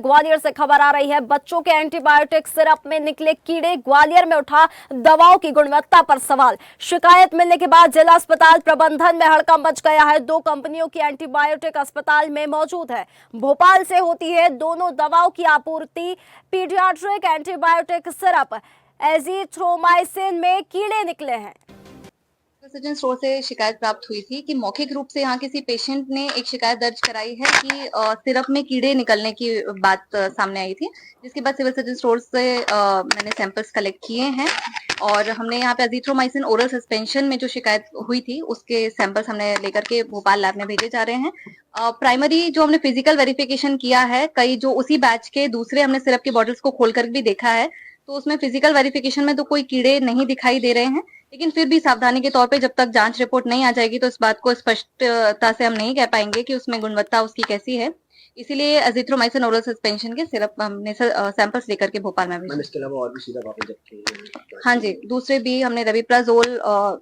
ग्वालियर से खबर आ रही है। बच्चों के एंटीबायोटिक सिरप में निकले कीड़े, ग्वालियर में उठा दवाओं की गुणवत्ता पर सवाल। शिकायत मिलने के बाद जिला अस्पताल प्रबंधन में हड़कंप मच गया है। दो कंपनियों की एंटीबायोटिक अस्पताल में मौजूद है। भोपाल से होती है दोनों दवाओं की आपूर्ति। पीडियाट्रिक एंटीबायोटिक सिरप एजिथ्रोमाइसिन में कीड़े निकले हैं। सचिन स्टोर से शिकायत प्राप्त हुई थी कि मौखिक रूप से यहाँ किसी पेशेंट ने एक शिकायत दर्ज कराई है कि सिरप में कीड़े निकलने की बात सामने आई थी, जिसके बाद सिविल सर्जन स्टोर से मैंने सैंपल्स कलेक्ट किए हैं और हमने यहाँ पे अजीथ्रोमाइसिन ओरल सस्पेंशन में जो शिकायत हुई थी उसके सैंपल्स हमने लेकर के भोपाल लैब में भेजे जा रहे हैं। प्राइमरी जो हमने फिजिकल वेरिफिकेशन किया है, कई जो उसी बैच के दूसरे हमने सिरप की बॉटल्स को खोलकर भी देखा है, तो उसमें फिजिकल वेरिफिकेशन में तो कोई कीड़े नहीं दिखाई दे रहे हैं, लेकिन फिर भी सावधानी के तौर पे जब तक जांच रिपोर्ट नहीं आ जाएगी तो इस बात को स्पष्टता से हम नहीं कह पाएंगे कि उसमें गुणवत्ता उसकी कैसी है। इसीलिए अजिथ्रोमाइसिन ओरल सस्पेंशन के सिरप हमने सैंपल्स लेकर के भोपाल में भेजे। इसके अलावा और भी सिरप आपने रखे? हाँ जी, दूसरे भी हमने रविप्राजोल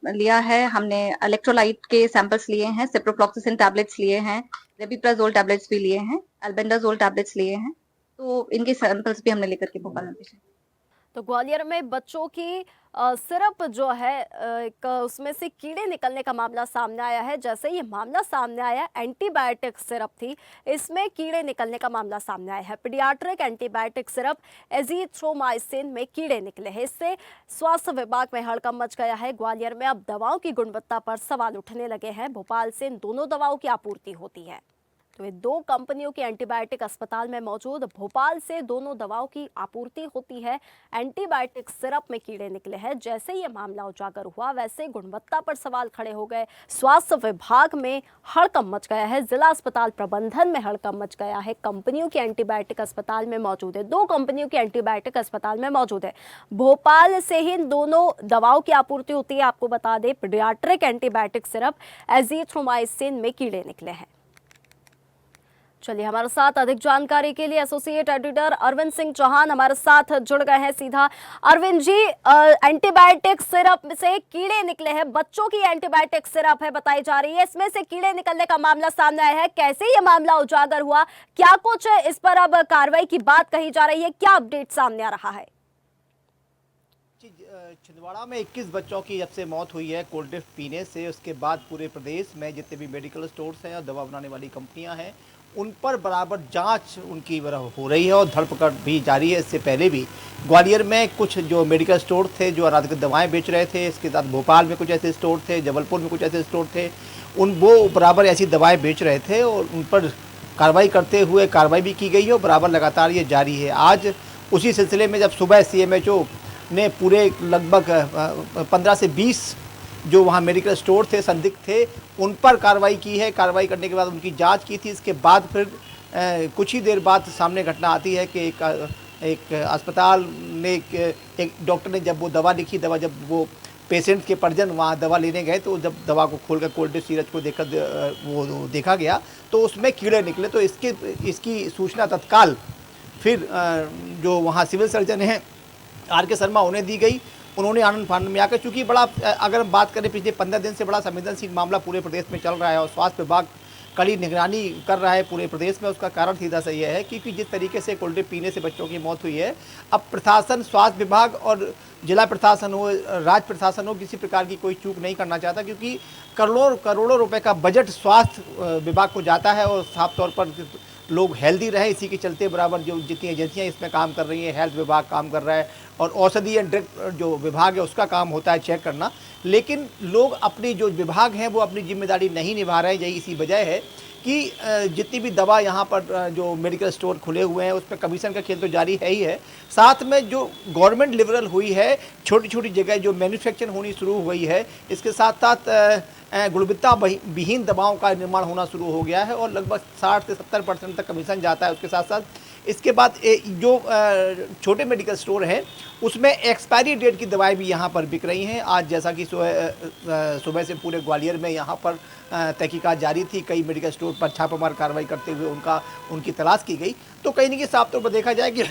लिया है, हमने इलेक्ट्रोलाइट के सैंपल्स लिए हैं, सिप्रोफ्लॉक्सासिन टैबलेट्स लिए हैं, रविप्राजोल टैबलेट्स भी लिए हैं, अल्बेंडाजोल टैबलेट्स लिए हैं, तो इनके सैंपल्स भी हमने लेकर के भोपाल में भेजे। तो ग्वालियर में बच्चों की सिरप जो है एक उसमें से कीड़े निकलने का मामला सामने आया है। जैसे ये मामला सामने आया, एंटीबायोटिक सिरप थी, इसमें कीड़े निकलने का मामला सामने आया है। पीडियाट्रिक एंटीबायोटिक सिरप एजिथ्रोमाइसिन में कीड़े निकले हैं। इससे स्वास्थ्य विभाग में हड़कंप मच गया है। ग्वालियर में अब दवाओं की गुणवत्ता पर सवाल उठने लगे हैं। भोपाल से इन दोनों दवाओं की आपूर्ति होती है, तो ये दो कंपनियों की एंटीबायोटिक अस्पताल में मौजूद भोपाल से दोनों दवाओं की आपूर्ति होती है। एंटीबायोटिक सिरप में कीड़े निकले हैं। जैसे ये मामला उजागर हुआ, वैसे गुणवत्ता पर सवाल खड़े हो गए। स्वास्थ्य विभाग में हड़कंप मच गया है, जिला अस्पताल प्रबंधन में हड़कंप मच गया है। कंपनियों की एंटीबायोटिक अस्पताल में मौजूद है, दो कंपनियों की एंटीबायोटिक अस्पताल में मौजूद है। भोपाल से ही इन दोनों दवाओं की आपूर्ति होती है। आपको बता दें, पीडियाट्रिक एंटीबायोटिक सिरप एजिथ्रोमाइसिन में कीड़े निकले हैं। चलिए, हमारे साथ अधिक जानकारी के लिए एसोसिएट एडिटर अरविंद सिंह चौहान हमारे साथ जुड़ गए हैं सीधा। अरविंद जी, एंटीबायोटिक सिरप से कीड़े निकले हैं, बच्चों की एंटीबायोटिक सिरप है बताई जा रही है, इसमें से कीड़े निकलने का मामला सामने आया है। कैसे ये मामला उजागर हुआ, क्या कुछ इस पर अब कार्रवाई की बात कही जा रही है, क्या अपडेट सामने आ रहा है? छिंदवाड़ा में 21 बच्चों की जब से मौत हुई है कोल्ड ड्रिंक पीने से, उसके बाद पूरे प्रदेश में जितने भी मेडिकल स्टोर्स हैं और दवा बनाने वाली कंपनियां हैं, उन पर बराबर जांच उनकी हो रही है और धरपकड़ भी जारी है। इससे पहले भी ग्वालियर में कुछ जो मेडिकल स्टोर थे जो अनाधिकृत दवाएं बेच रहे थे, इसके साथ भोपाल में कुछ ऐसे स्टोर थे, जबलपुर में कुछ ऐसे स्टोर थे, वो बराबर ऐसी दवाएं बेच रहे थे और उन पर कार्रवाई करते हुए कार्रवाई भी की गई है और बराबर लगातार ये जारी है। आज उसी सिलसिले में जब सुबह CMHO ने पूरे लगभग 15 से 20 जो वहाँ मेडिकल स्टोर थे, संदिग्ध थे, उन पर कार्रवाई की है। कार्रवाई करने के बाद उनकी जांच की थी। इसके बाद फिर कुछ ही देर बाद सामने घटना आती है कि एक अस्पताल ने एक डॉक्टर ने जब वो दवा लिखी, जब वो पेशेंट के परिजन वहाँ दवा लेने गए तो जब दवा को खोलकर कोल्ड ड्रिंक सीरज को वो देखा गया तो उसमें कीड़े निकले। तो इसकी सूचना तत्काल फिर जो वहाँ सिविल सर्जन हैं RK शर्मा उन्हें दी गई। उन्होंने आनंद फानंद में आकर, चूँकि बड़ा अगर हम बात करें पिछले 15 दिन से बड़ा संवेदनशील मामला पूरे प्रदेश में चल रहा है और स्वास्थ्य विभाग कड़ी निगरानी कर रहा है पूरे प्रदेश में, उसका कारण सीधा सा यह है क्योंकि जिस तरीके से कोल्ड ड्रिंक पीने से बच्चों की मौत हुई है, अब प्रशासन, स्वास्थ्य विभाग और जिला प्रशासन हो, राज्य प्रशासन हो, किसी प्रकार की कोई चूक नहीं करना चाहता क्योंकि करोड़ों रुपए का बजट स्वास्थ्य विभाग को जाता है और साफ तौर पर लोग हेल्दी रहे, इसी के चलते बराबर जो जितनी एजेंसियां इसमें काम कर रही हैं, हेल्थ विभाग काम कर रहा है और औषधि एंड ड्रग जो विभाग है उसका काम होता है चेक करना, लेकिन लोग अपनी जो विभाग हैं वो अपनी जिम्मेदारी नहीं निभा रहे हैं। यही इसी वजह है कि जितनी भी दवा यहाँ पर जो मेडिकल स्टोर खुले हुए हैं उसमें कमीशन का खेल तो जारी है ही है, साथ में जो गवर्नमेंट लिबरल हुई है, छोटी छोटी जगह जो मैन्युफैक्चरिंग होनी शुरू हुई है, इसके साथ साथ गुणवत्ता विहीन दवाओं का निर्माण होना शुरू हो गया है और लगभग 60 से 70% तक कमीशन जाता है। उसके साथ साथ इसके बाद जो छोटे मेडिकल स्टोर हैं उसमें एक्सपायरी डेट की दवाएं भी यहाँ पर बिक रही हैं। आज जैसा कि सुबह से पूरे ग्वालियर में यहाँ पर तहकीकात जारी थी, कई मेडिकल स्टोर पर छापामार कार्रवाई करते हुए उनकी तलाश की गई। तो कहीं न कहीं साफ तौर पर देखा जाए कि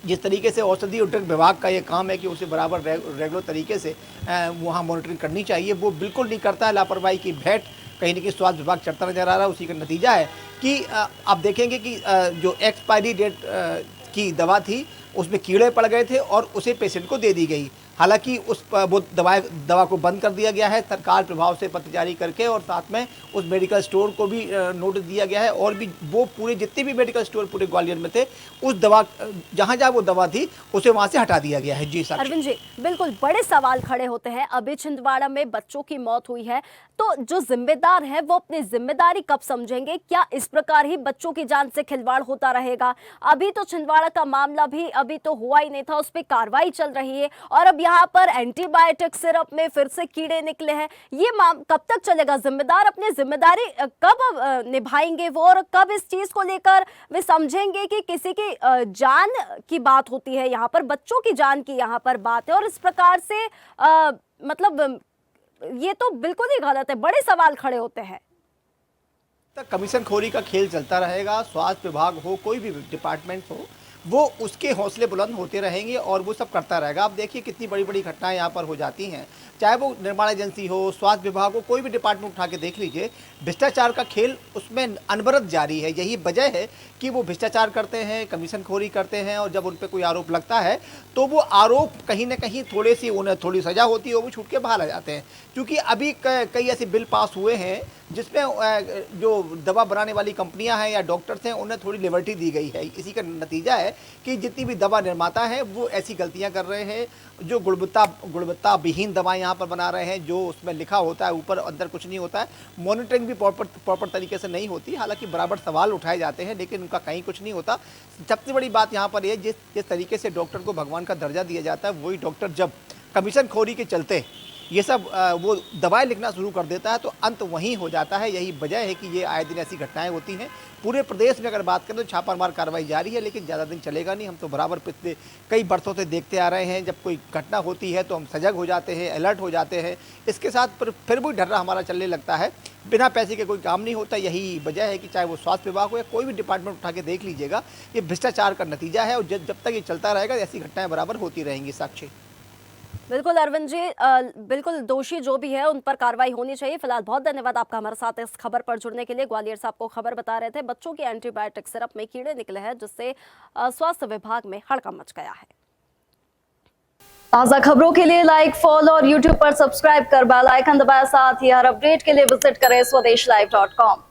जिस तरीके से औषधि और ड्रग विभाग का ये काम है कि उसे बराबर रेगुलर तरीके से वहाँ मॉनिटरिंग करनी चाहिए, वो बिल्कुल नहीं करता है। लापरवाही की भेंट कहीं ना कहीं स्वास्थ्य विभाग चढ़ता नजर आ रहा है। उसी का नतीजा है कि आप देखेंगे कि जो एक्सपायरी डेट की दवा थी उसमें कीड़े पड़ गए थे और उसे पेशेंट को दे दी गई। हालांकि वो दवा को बंद कर दिया गया है तत्काल प्रभाव से पत्र जारी करके, और साथ में उस मेडिकल स्टोर को भी नोटिस दिया गया है, और भी वो पूरे जितने भी मेडिकल स्टोर पूरे ग्वालियर में थे उस दवा जहां जहां वो दवा थी उसे वहां से हटा दिया गया है। जी साक्षी। अरविंद जी, बिल्कुल बड़े सवाल खड़े होते हैं। अभी छिंदवाड़ा में बच्चों की मौत हुई है, तो जो जिम्मेदार है वो अपनी जिम्मेदारी कब समझेंगे? क्या इस प्रकार ही बच्चों की जान से खिलवाड़ होता रहेगा? अभी तो छिंदवाड़ा का मामला भी अभी तो हुआ ही नहीं था, उस पर कार्रवाई चल रही है, और अब यहाँ पर एंटीबायोटिक सिरप में फिर से कीड़े निकले हैं। ये कब तक चलेगा? जिम्मेदार अपनी जिम्मेदारी कब निभाएंगे वो, और कब इस चीज को लेकर वे समझेंगे कि किसी की जान की बात होती है, यहाँ पर बच्चों की जान की यहाँ पर बात है, और इस प्रकार से मतलब ये तो बिल्कुल ही गलत है। बड़े सवाल खड़े होते हैं। तक कमीशन खोरी का खेल चलता रहेगा। स्वास्थ्य विभाग हो, कोई भी डिपार्टमेंट हो, वो उसके हौसले बुलंद होते रहेंगे और वो सब करता रहेगा। आप देखिए कितनी बड़ी बड़ी घटनाएं यहाँ पर हो जाती हैं, चाहे वो निर्माण एजेंसी हो, स्वास्थ्य विभाग हो, कोई भी डिपार्टमेंट उठा के देख लीजिए, भ्रष्टाचार का खेल उसमें अनवरत जारी है। यही वजह है कि वो भ्रष्टाचार करते हैं, कमीशन खोरी करते हैं, और जब उन पर कोई आरोप लगता है तो वो आरोप कहीं ना कहीं उन्हें थोड़ी सज़ा होती है, वो छूट के बाहर आ जाते हैं। क्योंकि अभी कई ऐसे बिल पास हुए हैं जिसमें जो दवा बनाने वाली कंपनियां हैं या डॉक्टर्स हैं उन्हें थोड़ी लिबर्टी दी गई है। इसी का नतीजा है कि जितनी भी दवा निर्माता हैं वो ऐसी गलतियां कर रहे हैं, जो गुणवत्ता विहीन दवाएं यहाँ पर बना रहे हैं, जो उसमें लिखा होता है ऊपर अंदर कुछ नहीं होता है। मॉनिटरिंग भी प्रॉपर तरीके से नहीं होती। हालांकि बराबर सवाल उठाए जाते हैं लेकिन उनका कहीं कुछ नहीं होता। सबसे बड़ी बात यहाँ पर यह, जिस तरीके से डॉक्टर को भगवान का दर्जा दिया जाता है, वही डॉक्टर जब कमीशन खोरी के चलते ये सब वो दवाएं लिखना शुरू कर देता है तो अंत वहीं हो जाता है। यही वजह है कि ये आए दिन ऐसी घटनाएं होती हैं। पूरे प्रदेश में अगर बात करें तो छापामार कार्रवाई जारी है, लेकिन ज़्यादा दिन चलेगा नहीं। हम तो बराबर पिछले कई बरसों से देखते आ रहे हैं, जब कोई घटना होती है तो हम सजग हो जाते हैं, अलर्ट हो जाते हैं। इसके साथ फिर भी डर्रा हमारा चलने लगता है। बिना पैसे के कोई काम नहीं होता। यही वजह है कि चाहे वो स्वास्थ्य विभाग हो या कोई भी डिपार्टमेंट उठा के देख लीजिएगा, ये भ्रष्टाचार का नतीजा है, और जब तक ये चलता रहेगा ऐसी घटनाएँ बराबर होती रहेंगी। साक्षी। बिल्कुल अरविंद जी, बिल्कुल दोषी जो भी है उन पर कार्रवाई होनी चाहिए। फिलहाल बहुत धन्यवाद आपका हमारे साथ इस खबर पर जुड़ने के लिए। ग्वालियर से आपको खबर बता रहे थे, बच्चों की एंटीबायोटिक सिरप में कीड़े निकले हैं, जिससे स्वास्थ्य विभाग में हड़कंप मच गया है। ताज़ा खबरों के लिए लाइक, फॉलो और यूट्यूब पर सब्सक्राइब कर बेल आइकन दबाएं। साथ ही हर अपडेट के लिए विजिट करें swedeshlive.com।